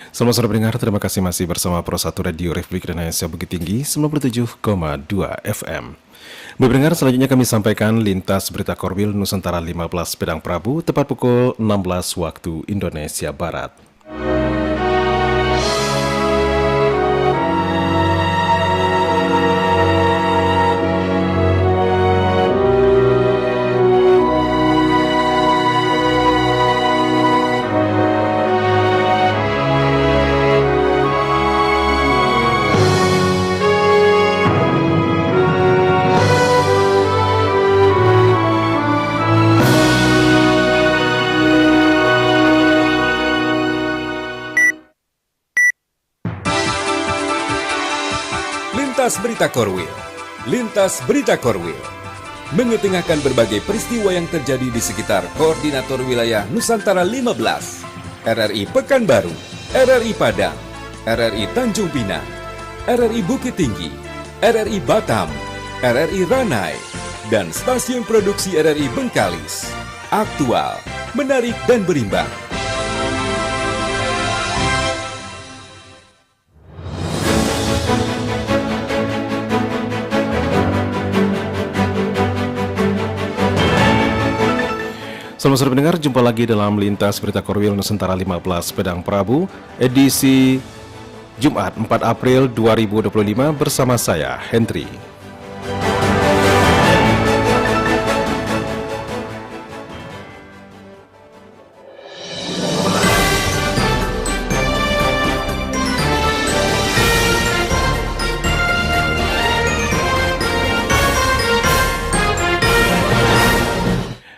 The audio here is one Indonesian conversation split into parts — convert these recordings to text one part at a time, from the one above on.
Selamat sore pendengar, terima kasih masih bersama Pro 1 Radio Republik Indonesia Bukit Tinggi 97,2 FM. Baik pendengar, selanjutnya kami sampaikan lintas berita Korwil Nusantara 15 Pedang Prabu tepat pukul 16 waktu Indonesia Barat. Lintas Berita Korwil. Lintas Berita Korwil mengetengahkan berbagai peristiwa yang terjadi di sekitar Koordinator Wilayah Nusantara 15, RRI Pekanbaru, RRI Padang, RRI Tanjung Pinang, RRI Bukit Tinggi, RRI Batam, RRI Ranai, dan stasiun produksi RRI Bengkalis. Aktual, menarik dan berimbang. Selamat sore pendengar, jumpa lagi dalam Lintas Berita Korwil Nusantara 15 Pedang Prabu, edisi Jumat 4 April 2025 bersama saya, Hendri.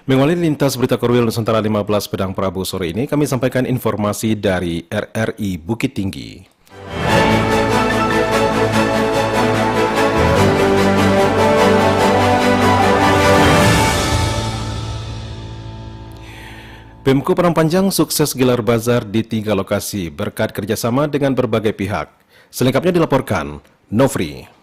Mengawali lintas berita Korwil Nusantara 15 Pedang Prabu sore ini, kami sampaikan informasi dari RRI Bukit Tinggi. Pemko Parangpanjang sukses gelar bazar di 3 lokasi berkat kerjasama dengan berbagai pihak. Selengkapnya dilaporkan Nofri.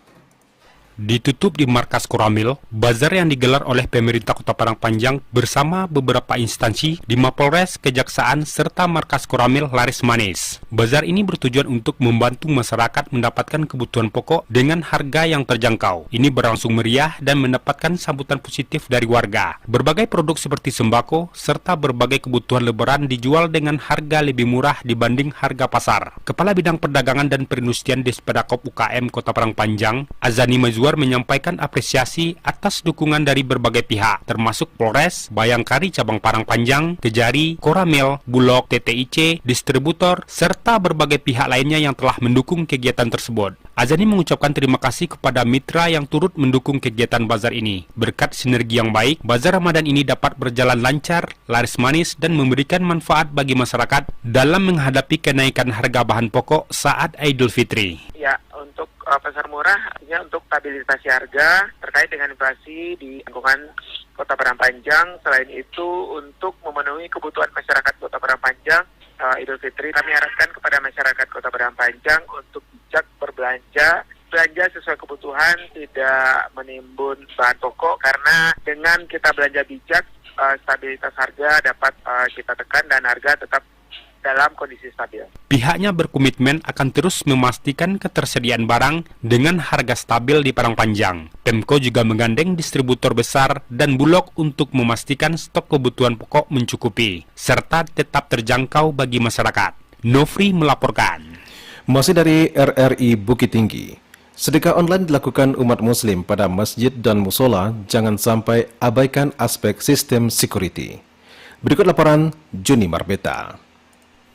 Ditutup di Markas Koramil, bazar yang digelar oleh pemerintah Kota Parangpanjang bersama beberapa instansi di Mapolres, Kejaksaan, serta Markas Koramil laris manis. Bazar ini bertujuan untuk membantu masyarakat mendapatkan kebutuhan pokok dengan harga yang terjangkau. Ini berlangsung meriah dan mendapatkan sambutan positif dari warga. Berbagai produk seperti sembako, serta berbagai kebutuhan lebaran dijual dengan harga lebih murah dibanding harga pasar. Kepala Bidang Perdagangan dan Perindustrian Dispedakop UKM Kota Parangpanjang, Azani Mazur, menyampaikan apresiasi atas dukungan dari berbagai pihak, termasuk Polres, Bayangkari Cabang Parangpanjang, Kejari, Koramil, Bulog, TTIC, distributor, serta berbagai pihak lainnya yang telah mendukung kegiatan tersebut. Azani mengucapkan terima kasih kepada mitra yang turut mendukung kegiatan bazar ini. Berkat sinergi yang baik, bazar Ramadan ini dapat berjalan lancar, laris manis, dan memberikan manfaat bagi masyarakat dalam menghadapi kenaikan harga bahan pokok saat Idul Fitri. Ya, untuk pasar murah artinya untuk stabilisasi harga terkait dengan inflasi di lingkungan Kota Parangpanjang. Selain itu untuk memenuhi kebutuhan masyarakat Kota Parangpanjang Idul Fitri, kami harapkan kepada masyarakat Kota Parangpanjang untuk bijak belanja sesuai kebutuhan, tidak menimbun bahan pokok, karena dengan kita belanja bijak stabilitas harga dapat kita tekan dan harga tetap dalam kondisi stabil. Pihaknya berkomitmen akan terus memastikan ketersediaan barang dengan harga stabil di Parangpanjang. Pemko juga menggandeng distributor besar dan Bulog untuk memastikan stok kebutuhan pokok mencukupi, serta tetap terjangkau bagi masyarakat. Nofri melaporkan. Masih dari RRI Bukit Tinggi, sedekah online dilakukan umat muslim pada masjid dan musola, jangan sampai abaikan aspek sistem security. Berikut laporan Juni Marbeta.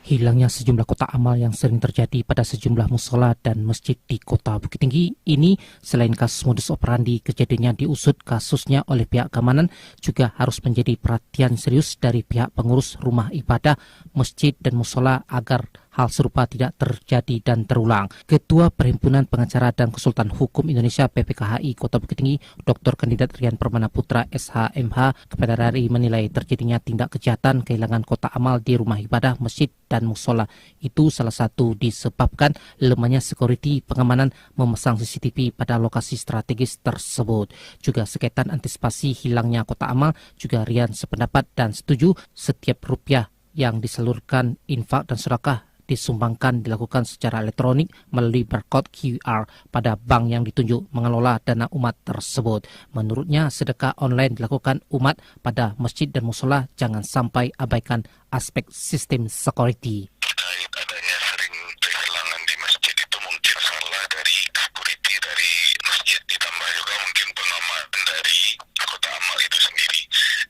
Hilangnya sejumlah kotak amal yang sering terjadi pada sejumlah musola dan masjid di Kota Bukit Tinggi ini, selain kasus modus operandi kejadiannya diusut kasusnya oleh pihak keamanan, juga harus menjadi perhatian serius dari pihak pengurus rumah ibadah, masjid dan musola agar hal serupa tidak terjadi dan terulang. Ketua Perhimpunan Pengacara dan Konsultan Hukum Indonesia PPKHI Kota Bukit Tinggi, Dr. Kandidat Rian Permana Putra SHMH, kepada RRI menilai terjadinya tindak kejahatan kehilangan kotak amal di rumah ibadah, masjid dan musola itu salah satu disebabkan lemahnya security pengamanan memasang CCTV pada lokasi strategis tersebut. Juga sekaitan antisipasi hilangnya kotak amal, juga Rian sependapat dan setuju setiap rupiah yang disalurkan infak dan sedekah disumbangkan dilakukan secara elektronik melalui barcode QR pada bank yang ditunjuk mengelola dana umat tersebut. Menurutnya, sedekah online dilakukan umat pada masjid dan musola jangan sampai abaikan aspek sistem security. Terkait adanya sering kehilangan di masjid itu mungkin salah dari security dari masjid, ditambah juga mungkin pengaman dari anggota amal itu sendiri,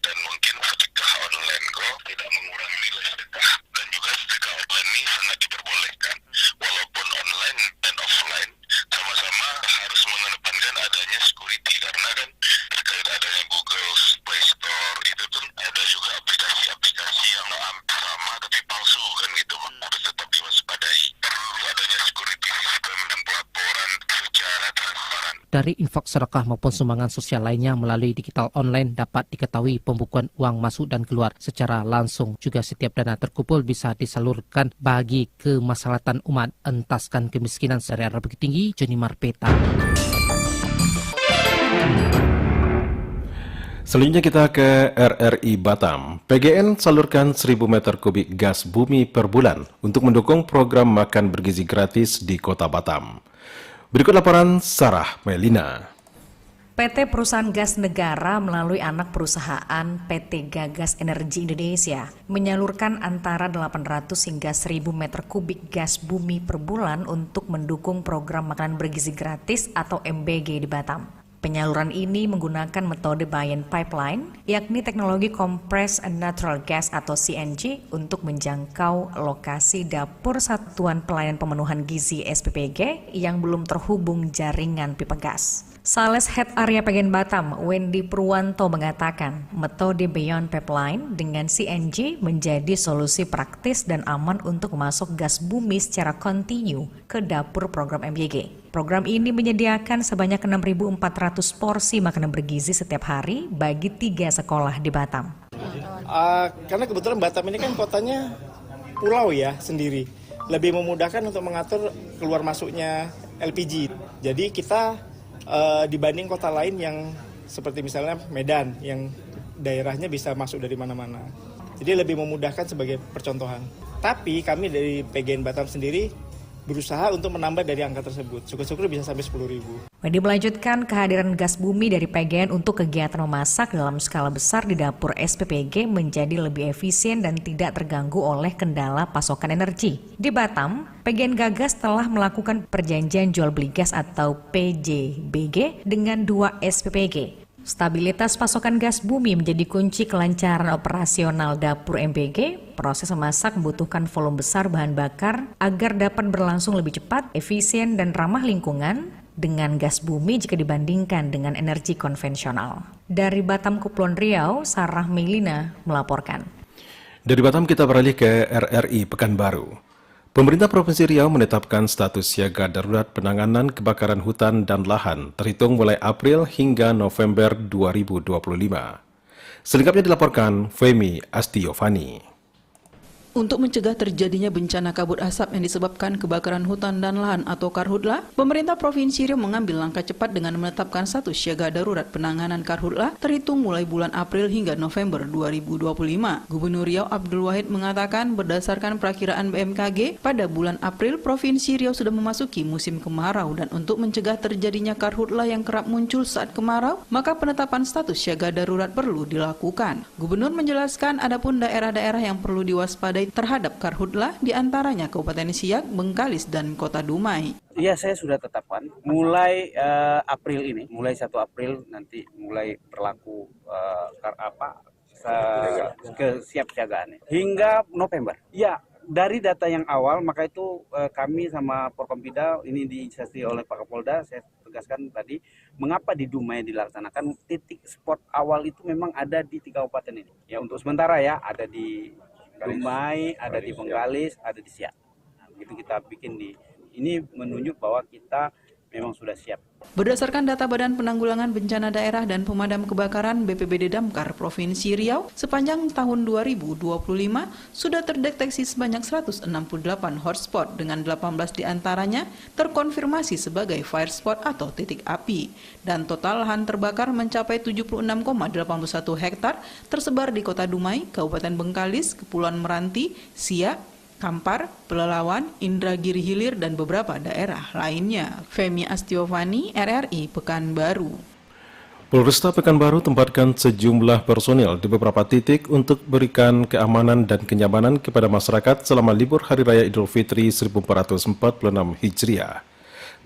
dan mungkin sedekah online kok tidak mengurangi nilai sedekah, dan juga sedekah online ini sangat diperbolehkan walaupun online dan offline sama-sama harus mengedepankan adanya security, karena kan terkait adanya Google Play Store itu kan ada juga aplikasi-aplikasi yang hampir sama tapi palsu kan gitu, harus tetap diwaspadai. Perlu adanya security system dan pelaporan secara transparan. Dari infak sedekah maupun sumbangan sosial lainnya melalui digital online dapat diketahui pembukuan uang masuk dan keluar secara langsung. Juga setiap dana terkumpul bisa disalurkan bagi kemaslahatan umat. Entaskan kemiskinan secara Bukit Tinggi, Joni Marpeta. Selanjutnya kita ke RRI Batam. PGN salurkan 1.000 meter kubik gas bumi per bulan untuk mendukung program makan bergizi gratis di Kota Batam. Berikut laporan Sarah Melina. PT Perusahaan Gas Negara melalui anak perusahaan PT Gagas Energi Indonesia menyalurkan antara 800 hingga 1.000 meter kubik gas bumi per bulan untuk mendukung program makanan bergizi gratis atau MBG di Batam. Penyaluran ini menggunakan metode buy-in pipeline, yakni teknologi compressed natural gas atau CNG untuk menjangkau lokasi dapur Satuan Pelayanan Pemenuhan Gizi SPPG yang belum terhubung jaringan pipa gas. Sales Head Area PGN Batam, Wendy Purwanto mengatakan, metode Beyond Pipeline dengan CNG menjadi solusi praktis dan aman untuk masuk gas bumi secara kontinu ke dapur program MBG. Program ini menyediakan sebanyak 6.400 porsi makanan bergizi setiap hari bagi 3 sekolah di Batam. Karena kebetulan Batam ini kan kotanya pulau ya sendiri, lebih memudahkan untuk mengatur keluar masuknya LPG. Jadi kita dibanding kota lain yang seperti misalnya Medan yang daerahnya bisa masuk dari mana-mana. Jadi lebih memudahkan sebagai percontohan. Tapi kami dari PGN Batam sendiri berusaha untuk menambah dari angka tersebut. Syukur-syukur bisa sampai 10.000. Wendy melanjutkan kehadiran gas bumi dari PGN untuk kegiatan memasak dalam skala besar di dapur SPPG menjadi lebih efisien dan tidak terganggu oleh kendala pasokan energi. Di Batam, PGN Gagas telah melakukan perjanjian jual beli gas atau PJBG dengan 2 SPPG. Stabilitas pasokan gas bumi menjadi kunci kelancaran operasional dapur MBG. Proses memasak membutuhkan volume besar bahan bakar agar dapat berlangsung lebih cepat, efisien, dan ramah lingkungan dengan gas bumi jika dibandingkan dengan energi konvensional. Dari Batam Kepulauan Riau, Sarah Melina melaporkan. Dari Batam kita beralih ke RRI Pekanbaru. Pemerintah Provinsi Riau menetapkan status siaga darurat penanganan kebakaran hutan dan lahan terhitung mulai April hingga November 2025. Selengkapnya dilaporkan Femi Astiovani. Untuk mencegah terjadinya bencana kabut asap yang disebabkan kebakaran hutan dan lahan atau Karhutla, pemerintah Provinsi Riau mengambil langkah cepat dengan menetapkan status siaga darurat penanganan Karhutla terhitung mulai bulan April hingga November 2025. Gubernur Riau Abdul Wahid mengatakan berdasarkan perakiraan BMKG, pada bulan April Provinsi Riau sudah memasuki musim kemarau dan untuk mencegah terjadinya Karhutla yang kerap muncul saat kemarau, maka penetapan status siaga darurat perlu dilakukan. Gubernur menjelaskan adapun daerah-daerah yang perlu diwaspadai terhadap Karhutla, diantaranya Kabupaten Siak, Bengkalis, dan Kota Dumai. Iya, saya sudah tetapkan mulai April ini, mulai 1 April nanti mulai berlaku kesiapsiagaannya hingga November. Ya, dari data yang awal, maka itu kami sama Porkompida ini diinisiasi oleh Pak Kapolda, saya tegaskan tadi, mengapa di Dumai dilaksanakan titik spot awal itu memang ada di 3 kabupaten ini. Ya, untuk sementara ya, ada di Dumai, ada di Bengkalis, ada di Siak. Nah, begitu kita bikin ini menunjuk bahwa kita memang sudah siap. Berdasarkan data Badan Penanggulangan Bencana Daerah dan Pemadam Kebakaran BPBD Damkar Provinsi Riau, sepanjang tahun 2025 sudah terdeteksi sebanyak 168 hotspot dengan 18 diantaranya terkonfirmasi sebagai fire spot atau titik api. Dan total lahan terbakar mencapai 76,81 hektar tersebar di Kota Dumai, Kabupaten Bengkalis, Kepulauan Meranti, Siak, Kampar, Pelalawan, Indragiri Hilir, dan beberapa daerah lainnya. Femi Astiovani, RRI Pekanbaru. Polresta Pekanbaru tempatkan sejumlah personil di beberapa titik untuk berikan keamanan dan kenyamanan kepada masyarakat selama libur Hari Raya Idul Fitri 1446 Hijriah.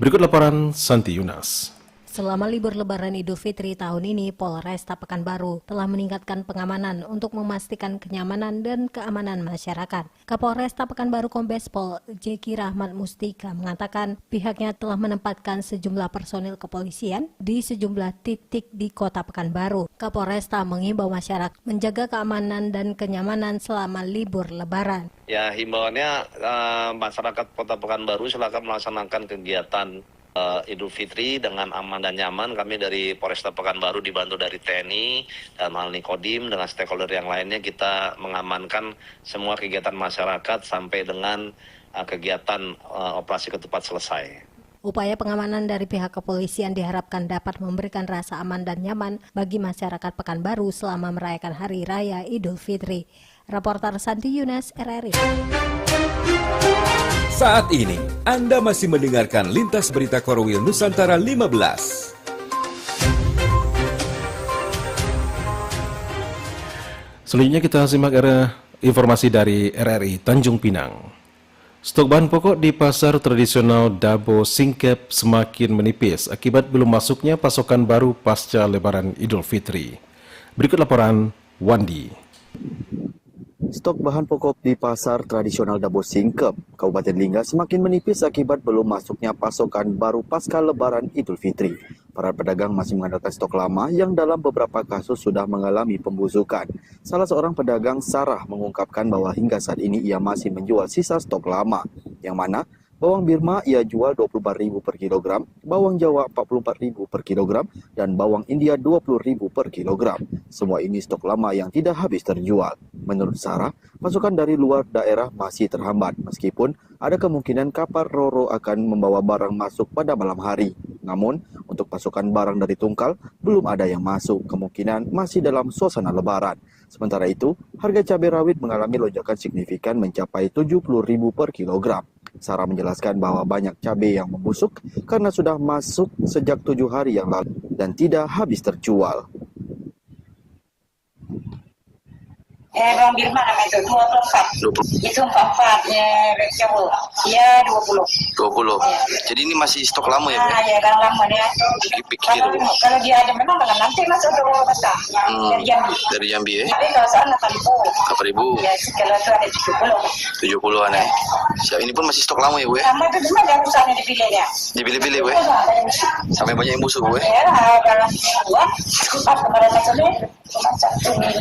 Berikut laporan Santi Yunas. Selama libur Lebaran Idul Fitri tahun ini, Polresta Pekanbaru telah meningkatkan pengamanan untuk memastikan kenyamanan dan keamanan masyarakat. Kapolresta Pekanbaru Kombes Pol Jeki Rahmat Mustika mengatakan pihaknya telah menempatkan sejumlah personil kepolisian di sejumlah titik di Kota Pekanbaru. Kapolresta mengimbau masyarakat menjaga keamanan dan kenyamanan selama libur Lebaran. Ya, himbauannya masyarakat Kota Pekanbaru silakan melaksanakan kegiatan Idul Fitri dengan aman dan nyaman. Kami dari Polresta Pekanbaru dibantu dari TNI dan Malni Kodim dengan stakeholder yang lainnya, kita mengamankan semua kegiatan masyarakat sampai dengan kegiatan operasi ketupat selesai. Upaya pengamanan dari pihak kepolisian diharapkan dapat memberikan rasa aman dan nyaman bagi masyarakat Pekanbaru selama merayakan Hari Raya Idul Fitri. Reporter Santi Yunas, RRI. Saat ini, Anda masih mendengarkan Lintas Berita Korwil Nusantara 15. Selanjutnya kita simak informasi dari RRI Tanjung Pinang. Stok bahan pokok di pasar tradisional Dabo Singkep semakin menipis akibat belum masuknya pasokan baru pasca Lebaran Idul Fitri. Berikut laporan Wandi. Stok bahan pokok di pasar tradisional Dabo Singkep, Kabupaten Lingga semakin menipis akibat belum masuknya pasokan baru pasca Lebaran Idul Fitri. Para pedagang masih mengandalkan stok lama yang dalam beberapa kasus sudah mengalami pembusukan. Salah seorang pedagang, Sarah, mengungkapkan bahwa hingga saat ini ia masih menjual sisa stok lama, yang mana bawang Birma ia jual Rp24.000 per kilogram, bawang Jawa Rp44.000 per kilogram, dan bawang India Rp20.000 per kilogram. Semua ini stok lama yang tidak habis terjual. Menurut Sarah, pasokan dari luar daerah masih terhambat, meskipun ada kemungkinan kapal Roro akan membawa barang masuk pada malam hari. Namun, untuk pasokan barang dari Tungkal, belum ada yang masuk, kemungkinan masih dalam suasana Lebaran. Sementara itu, harga cabai rawit mengalami lonjakan signifikan mencapai Rp70.000 per kilogram. Sarah menjelaskan bahwa banyak cabai yang membusuk karena sudah masuk sejak 7 hari yang lalu dan tidak habis terjual. Bawang Birma namanya itu 24. Itu 44 Jawa. Iya 20. Ya. Jadi ini masih stok lama ya, Bu? Ya, kan lama ya. Pikir. Kalau dia ada memang dengan nanti masuk ke pasar. Dari Jambi. Dari Jambi ya? Tapi kalau sana 8.000. Ya, kalau itu ada 70. 70-an ya. Siap, ini pun masih stok lama ya, Bu? Sama itu cuma ada usahanya dipilihnya. Dipilih-pilih, Bu? Sampai banyak yang busuk, Bu? Ya, dalam buat kemarin maksudnya cuma 1 minggu.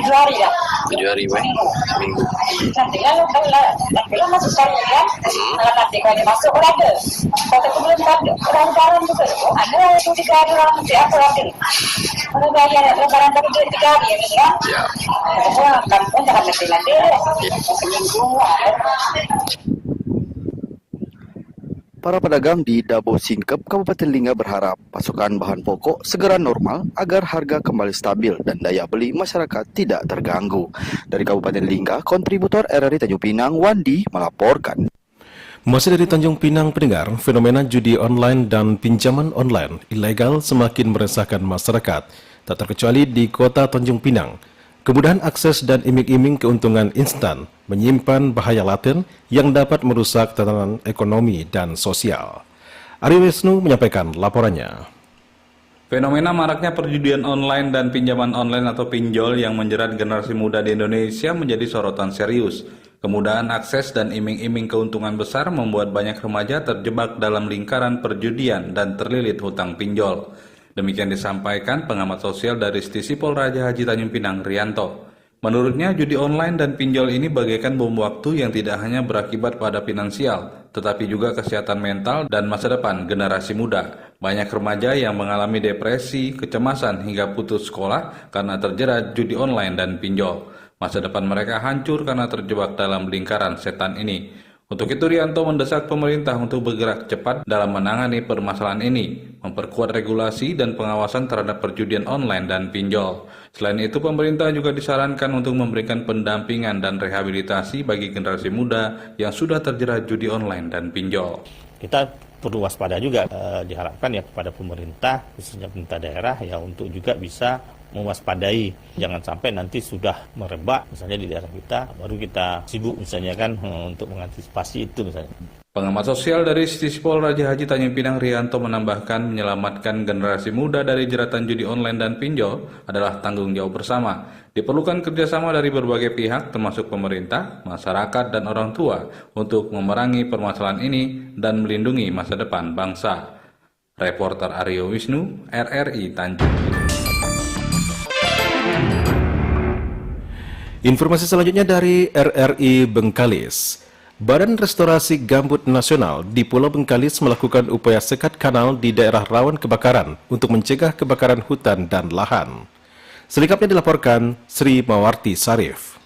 7 hari dah. 7 hari, Bu? Seminggu. Nanti kalau masuk sekali ya. Kalau nanti kalau dia masuk orang ada. Kalau kemudian ada orang-orang juga. Ada itu 3 hari orang mesti apa lagi. Kalau bayar lebaran tapi 3 hari ya kan. Ya. Kampung jangan mesti nanti. Seminggu. Para pedagang di Dabo Singkep, Kabupaten Lingga berharap pasokan bahan pokok segera normal agar harga kembali stabil dan daya beli masyarakat tidak terganggu. Dari Kabupaten Lingga, kontributor RRI Tanjung Pinang, Wandi, melaporkan. Masih dari Tanjung Pinang, pendengar, fenomena judi online dan pinjaman online ilegal semakin meresahkan masyarakat, tak terkecuali di kota Tanjung Pinang. Kemudahan akses dan iming-iming keuntungan instan menyimpan bahaya laten yang dapat merusak tatanan ekonomi dan sosial. Ari Wisnu menyampaikan laporannya. Fenomena maraknya perjudian online dan pinjaman online atau pinjol yang menjerat generasi muda di Indonesia menjadi sorotan serius. Kemudahan akses dan iming-iming keuntungan besar membuat banyak remaja terjebak dalam lingkaran perjudian dan terlilit hutang pinjol. Demikian disampaikan pengamat sosial dari Stisipol Raja Haji Tanjung Pinang, Rianto. Menurutnya, judi online dan pinjol ini bagaikan bom waktu yang tidak hanya berakibat pada finansial, tetapi juga kesehatan mental dan masa depan generasi muda. Banyak remaja yang mengalami depresi, kecemasan hingga putus sekolah karena terjerat judi online dan pinjol. Masa depan mereka hancur karena terjebak dalam lingkaran setan ini. Untuk itu Rianto mendesak pemerintah untuk bergerak cepat dalam menangani permasalahan ini, memperkuat regulasi dan pengawasan terhadap perjudian online dan pinjol. Selain itu pemerintah juga disarankan untuk memberikan pendampingan dan rehabilitasi bagi generasi muda yang sudah terjerat judi online dan pinjol. Kita perlu waspada juga, diharapkan ya kepada pemerintah, khususnya pemerintah daerah ya untuk juga bisa mewaspadai, jangan sampai nanti sudah merebak misalnya di daerah kita, baru kita sibuk misalnya kan untuk mengantisipasi itu misalnya. Pengamat sosial dari Stispol Raja Haji Tanjung Pinang Rianto menambahkan menyelamatkan generasi muda dari jeratan judi online dan pinjol adalah tanggung jawab bersama. Diperlukan kerjasama dari berbagai pihak termasuk pemerintah, masyarakat, dan orang tua untuk memerangi permasalahan ini dan melindungi masa depan bangsa. Reporter Aryo Wisnu, RRI Tanjung Pinang. Informasi selanjutnya dari RRI Bengkalis. Badan Restorasi Gambut Nasional di Pulau Bengkalis melakukan upaya sekat kanal di daerah rawan kebakaran untuk mencegah kebakaran hutan dan lahan. Selengkapnya dilaporkan Sri Mawarti Sarif.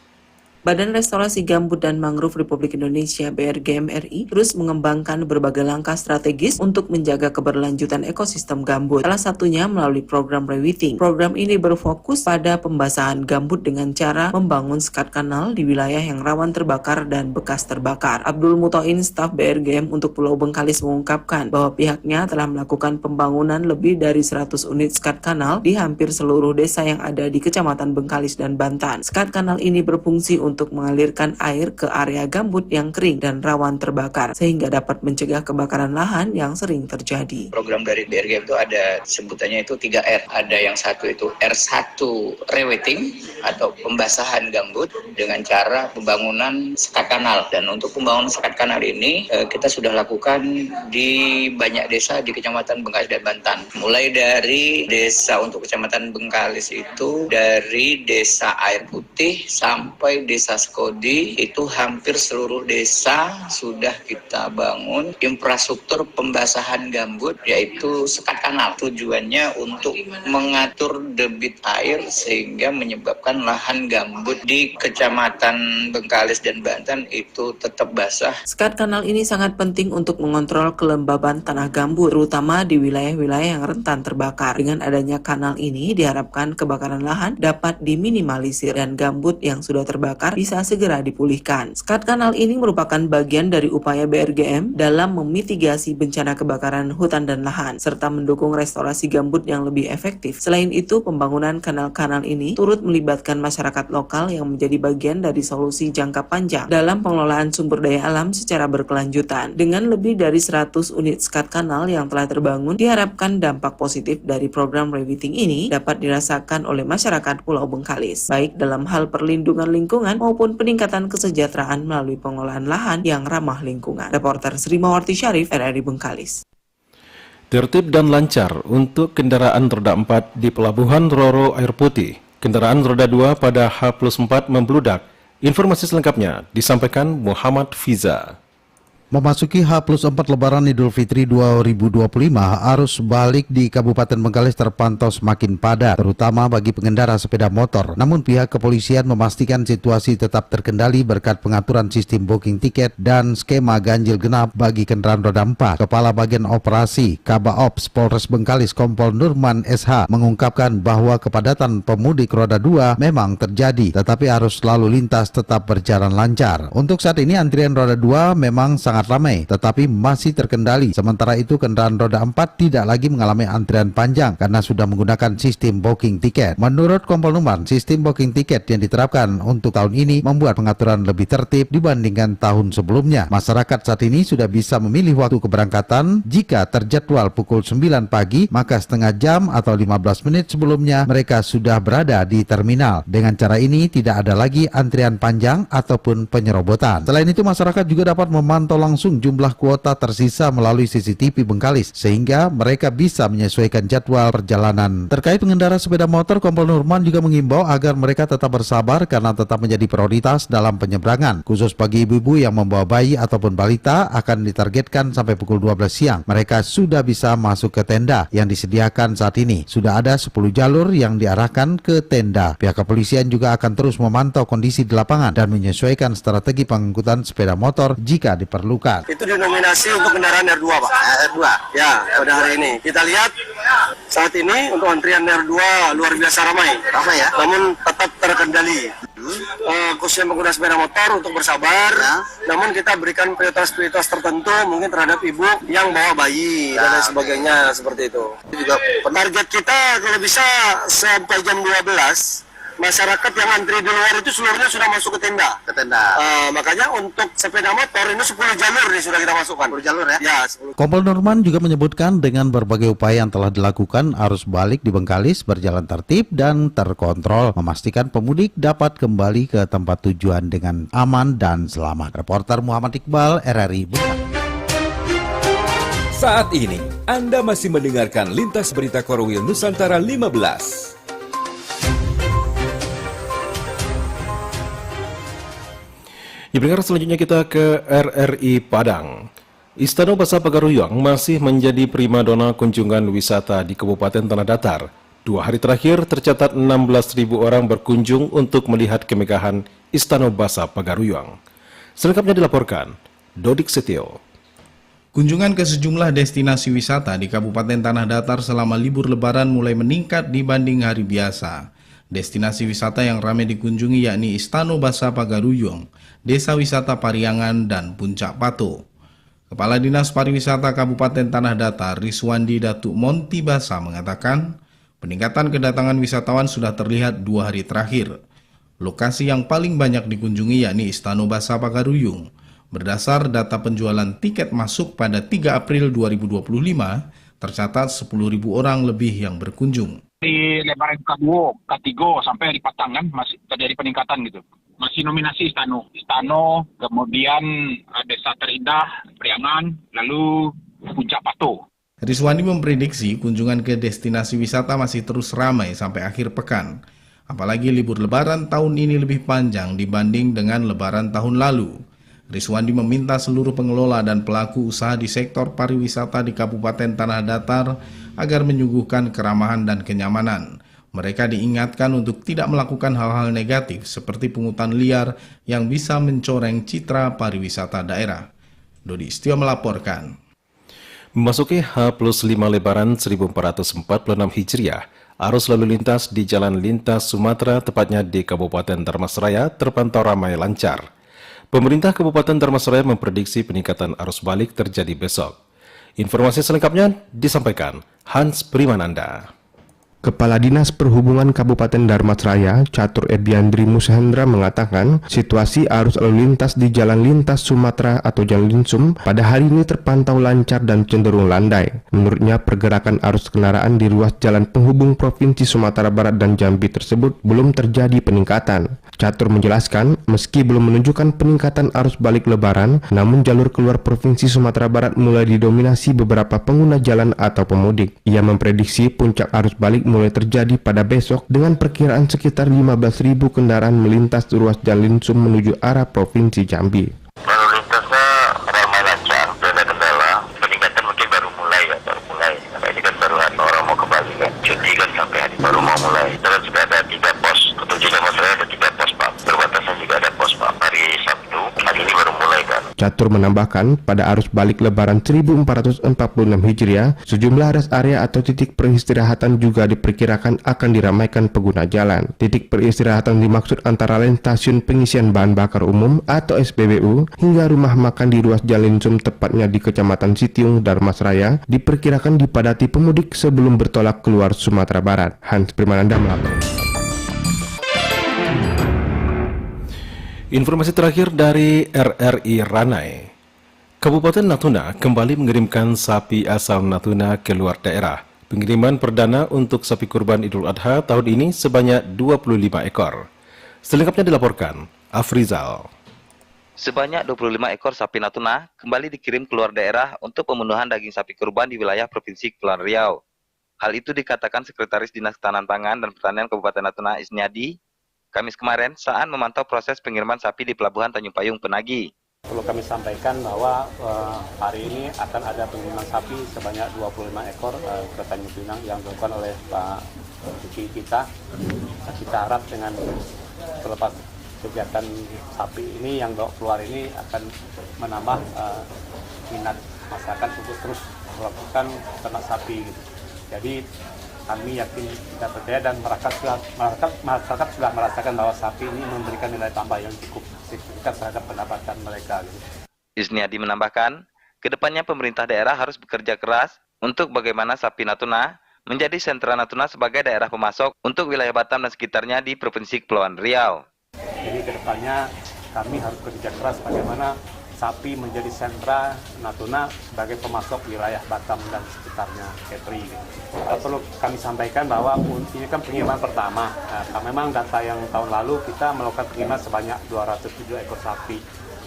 Badan Restorasi Gambut dan Mangrove Republik Indonesia (BRGM) RI terus mengembangkan berbagai langkah strategis untuk menjaga keberlanjutan ekosistem gambut. Salah satunya melalui program Rewiting. Program ini berfokus pada pembasahan gambut dengan cara membangun sekat kanal di wilayah yang rawan terbakar dan bekas terbakar. Abdul Mutoin, staf BRGM untuk Pulau Bengkalis mengungkapkan bahwa pihaknya telah melakukan pembangunan lebih dari 100 unit sekat kanal di hampir seluruh desa yang ada di Kecamatan Bengkalis dan Bantan. Sekat kanal ini berfungsi untuk mengalirkan air ke area gambut yang kering dan rawan terbakar sehingga dapat mencegah kebakaran lahan yang sering terjadi. Program dari BRGM itu ada sebutannya itu 3R. Ada yang satu itu R1 rewetting atau pembasahan gambut dengan cara pembangunan sekat kanal. Dan untuk pembangunan sekat kanal ini kita sudah lakukan di banyak desa di Kecamatan Bengkalis dan Bantan. Mulai dari desa untuk Kecamatan Bengkalis itu dari Desa Air Putih sampai Desa Skodi, itu hampir seluruh desa sudah kita bangun infrastruktur pembasahan gambut yaitu sekat kanal. Tujuannya untuk mengatur debit air sehingga menyebabkan lahan gambut di Kecamatan Bengkalis dan Banten itu tetap basah. Sekat kanal ini sangat penting untuk mengontrol kelembaban tanah gambut, terutama di wilayah-wilayah yang rentan terbakar. Dengan adanya kanal ini diharapkan kebakaran lahan dapat diminimalisir dan gambut yang sudah terbakar bisa segera dipulihkan. Sekat kanal ini merupakan bagian dari upaya BRGM dalam memitigasi bencana kebakaran hutan dan lahan, serta mendukung restorasi gambut yang lebih efektif. Selain itu, pembangunan kanal-kanal ini turut melibatkan masyarakat lokal yang menjadi bagian dari solusi jangka panjang dalam pengelolaan sumber daya alam secara berkelanjutan. Dengan lebih dari 100 unit sekat kanal yang telah terbangun, diharapkan dampak positif dari program Rewiting ini dapat dirasakan oleh masyarakat Pulau Bengkalis, baik dalam hal perlindungan lingkungan maupun peningkatan kesejahteraan melalui pengelolaan lahan yang ramah lingkungan. Reporter Sri Mawarti Syarif, RRI Bengkalis. Tertib dan lancar untuk kendaraan roda 4 di Pelabuhan Roro Air Putih. Kendaraan roda 2 pada H+4 membludak. Informasi selengkapnya disampaikan Muhammad Fiza. Memasuki H+4 Lebaran Idul Fitri 2025, arus balik di Kabupaten Bengkalis terpantau semakin padat, terutama bagi pengendara sepeda motor. Namun pihak kepolisian memastikan situasi tetap terkendali berkat pengaturan sistem booking tiket dan skema ganjil genap bagi kendaraan roda 4. Kepala Bagian Operasi Kabaops Polres Bengkalis Kompol Nurman SH mengungkapkan bahwa kepadatan pemudik roda 2 memang terjadi, tetapi arus lalu lintas tetap berjalan lancar. Untuk saat ini antrian roda 2 memang sangat ramai, tetapi masih terkendali. Sementara itu kendaraan roda 4 tidak lagi mengalami antrian panjang karena sudah menggunakan sistem booking tiket. Menurut Kompol Numan, sistem booking tiket yang diterapkan untuk tahun ini membuat pengaturan lebih tertib dibandingkan tahun sebelumnya. Masyarakat saat ini sudah bisa memilih waktu keberangkatan. Jika terjadwal pukul 9 pagi, maka setengah jam atau 15 menit sebelumnya mereka sudah berada di terminal. Dengan cara ini tidak ada lagi antrian panjang ataupun penyerobotan. Selain itu, masyarakat juga dapat memantau langsung jumlah kuota tersisa melalui CCTV Bengkalis sehingga mereka bisa menyesuaikan jadwal perjalanan. Terkait pengendara sepeda motor, Kompol Nurman juga mengimbau agar mereka tetap bersabar karena tetap menjadi prioritas dalam penyeberangan. Khusus bagi ibu-ibu yang membawa bayi ataupun balita akan ditargetkan sampai pukul 12 siang. Mereka sudah bisa masuk ke tenda yang disediakan saat ini. Sudah ada 10 jalur yang diarahkan ke tenda. Pihak kepolisian juga akan terus memantau kondisi di lapangan dan menyesuaikan strategi pengangkutan sepeda motor jika diperlukan. Itu dinominasi untuk kendaraan R2, Pak. R2. Ya, pada hari ini. Kita lihat saat ini untuk antrian R2 luar biasa ramai. Ramai ya? Namun tetap terkendali. Khususnya pengguna sepeda motor untuk bersabar. Ya. Namun kita berikan prioritas tertentu mungkin terhadap ibu yang bawa bayi dan lain sebagainya seperti itu. Juga target kita kalau bisa sampai jam 12 masyarakat yang antri di luar itu seluruhnya sudah masuk ke tenda. Makanya untuk sepeda motor ini 10 jalur nih sudah kita masukkan. 10 jalur ya? Ya, 10. Kompol Nurman juga menyebutkan dengan berbagai upaya yang telah dilakukan, arus balik di Bengkalis berjalan tertib dan terkontrol, memastikan pemudik dapat kembali ke tempat tujuan dengan aman dan selamat. Reporter Muhammad Iqbal, RRI Bengkalis. Saat ini, Anda masih mendengarkan Lintas Berita Korwil Nusantara 15. Ya, pendengar, selanjutnya kita ke RRI Padang. Istana Basa Pagaruyang masih menjadi primadona kunjungan wisata di Kabupaten Tanah Datar. 2 hari terakhir tercatat 16.000 orang berkunjung untuk melihat kemegahan Istana Basa Pagaruyang. Selengkapnya dilaporkan Dodik Setio. Kunjungan ke sejumlah destinasi wisata di Kabupaten Tanah Datar selama libur Lebaran mulai meningkat dibanding hari biasa. Destinasi wisata yang ramai dikunjungi yakni Istana Basa Pagaruyang, Desa Wisata Pariangan, dan Puncak Pato. Kepala Dinas Pariwisata Kabupaten Tanah Datar, Riswandi Datuk Monti Basa, mengatakan peningkatan kedatangan wisatawan sudah terlihat 2 hari terakhir. Lokasi yang paling banyak dikunjungi yakni Istana Basa Pagaruyang. Berdasar data penjualan tiket masuk pada 3 April 2025, tercatat 10.000 orang lebih yang berkunjung. Di Lebaran K2, K3 sampai di Patangan masih terjadi peningkatan gitu. Masih nominasi Istana, kemudian Desa Terindah, Priangan, lalu Puncak Pato. Riswandi memprediksi kunjungan ke destinasi wisata masih terus ramai sampai akhir pekan. Apalagi libur Lebaran tahun ini lebih panjang dibanding dengan Lebaran tahun lalu. Riswandi meminta seluruh pengelola dan pelaku usaha di sektor pariwisata di Kabupaten Tanah Datar agar menyuguhkan keramahan dan kenyamanan. Mereka diingatkan untuk tidak melakukan hal-hal negatif seperti pungutan liar yang bisa mencoreng citra pariwisata daerah. Dodi Istio melaporkan. Memasuki H+5 Lebaran 1446 Hijriah, arus lalu lintas di Jalan Lintas Sumatera, tepatnya di Kabupaten Dharmasraya, terpantau ramai lancar. Pemerintah Kabupaten Dharmasraya memprediksi peningkatan arus balik terjadi besok. Informasi selengkapnya disampaikan Hans Primananda. Kepala Dinas Perhubungan Kabupaten Dharmasraya, Catur Ediandri Mushendra, mengatakan situasi arus lalu lintas di Jalan Lintas Sumatera atau Jalan Linsum pada hari ini terpantau lancar dan cenderung landai. Menurutnya, pergerakan arus kendaraan di ruas jalan penghubung Provinsi Sumatera Barat dan Jambi tersebut belum terjadi peningkatan. Catur menjelaskan, meski belum menunjukkan peningkatan arus balik Lebaran, namun jalur keluar Provinsi Sumatera Barat mulai didominasi beberapa pengguna jalan atau pemudik. Ia memprediksi puncak arus balik mulai terjadi pada besok dengan perkiraan sekitar 15.000 kendaraan melintas ruas Jalan Linsum menuju arah Provinsi Jambi. Lalu lintasnya ramai lancar, tidak ada kendala. Peningkatan mungkin baru mulai. Karena ini kan baru hari orang mau kembali kan, cuti kan sampai hari baru mau mulai. Dan sudah ada 3 pos, untuk Dharmasraya ada 3 pos Pak. Perbatasan juga ada pos Pak. Hari Sabtu, hari ini baru mulai kan. Catur menambahkan, pada arus balik Lebaran 1446 Hijriah, sejumlah rest area atau titik peristirahatan juga diperkirakan akan diramaikan pengguna jalan. Titik peristirahatan dimaksud antara lain stasiun pengisian bahan bakar umum atau SPBU hingga rumah makan di ruas Jalan Linsum, tepatnya di Kecamatan Sitiung, Dharmasraya, diperkirakan dipadati pemudik sebelum bertolak keluar Sumatera Barat. Hans Primananda melaporkan. Informasi terakhir dari RRI Ranai. Kabupaten Natuna kembali mengirimkan sapi asal Natuna ke luar daerah. Pengiriman perdana untuk sapi kurban Idul Adha tahun ini sebanyak 25 ekor. Selengkapnya dilaporkan Afrizal. Sebanyak 25 ekor sapi Natuna kembali dikirim keluar daerah untuk pemenuhan daging sapi kurban di wilayah Provinsi Kepulauan Riau. Hal itu dikatakan Sekretaris Dinas Ketahanan Pangan dan Pertanian Kabupaten Natuna Isniadi Kamis kemarin saat memantau proses pengiriman sapi di Pelabuhan Tanjung Payung Penagi. Perlu kami sampaikan bahwa hari ini akan ada pengiriman sapi sebanyak 25 ekor ke Tanjung Pinang yang dilakukan oleh Pak Duki kita. Kita harap dengan selepas kegiatan sapi ini yang bawa keluar ini akan menambah minat masyarakat untuk terus melakukan ternak sapi. Gitu. Jadi kami yakin kita percaya dan masyarakat sudah merasakan bahwa sapi ini memberikan nilai tambah yang cukup signifikan terhadap pendapatan mereka. Gitu. Isniadi menambahkan, kedepannya pemerintah daerah harus bekerja keras untuk bagaimana sapi Natuna menjadi sentra Natuna sebagai daerah pemasok untuk wilayah Batam dan sekitarnya di Provinsi Kepulauan Riau. Jadi kedepannya kami harus bekerja keras bagaimana sapi menjadi sentra Natuna sebagai pemasok wilayah Batam dan sekitarnya, Kepri. Perlu kami sampaikan bahwa ini kan pengiriman pertama. Nah, memang data yang tahun lalu kita melakukan pengiriman sebanyak 207 ekor sapi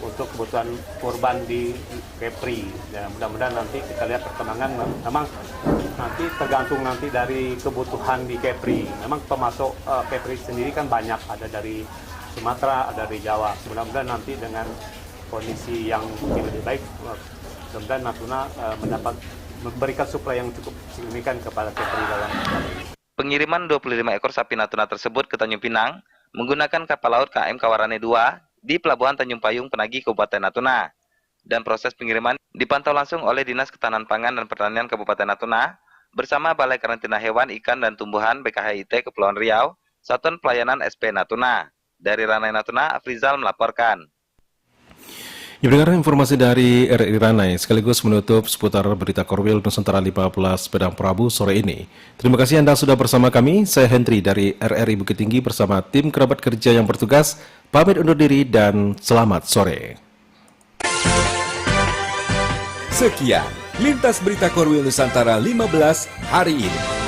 untuk kebutuhan kurban di Kepri. Ya, mudah-mudahan nanti kita lihat perkembangan. Memang nanti tergantung nanti dari kebutuhan di Kepri. Memang pemasok Kepri sendiri kan banyak, ada dari Sumatera, ada dari Jawa. Mudah-mudahan nanti dengan kondisi yang mungkin lebih baik, mudah-mudahan Natuna memberikan suplai yang cukup signifikan kepada Kepri dalam Pengiriman 25 ekor sapi Natuna tersebut ke Tanjung Pinang menggunakan kapal laut KM Kawarane 2 di Pelabuhan Tanjung Payung Penagi Kabupaten Natuna. Dan proses pengiriman dipantau langsung oleh Dinas Ketahanan Pangan dan Pertanian Kabupaten Natuna bersama Balai Karantina Hewan, Ikan, dan Tumbuhan BKHIT Kepulauan Riau, Satuan Pelayanan SP Natuna. Dari Ranai Natuna, Afrizal melaporkan. Ya, pendengar, informasi dari RRI Ranai sekaligus menutup seputar berita Korwil Nusantara 15 Pedang Prabu sore ini. Terima kasih Anda sudah bersama kami. Saya Hendri dari RRI Bukit Tinggi bersama tim kerabat kerja yang bertugas. Pamit undur diri dan selamat sore. Sekian Lintas Berita Korwil Nusantara 15 hari ini.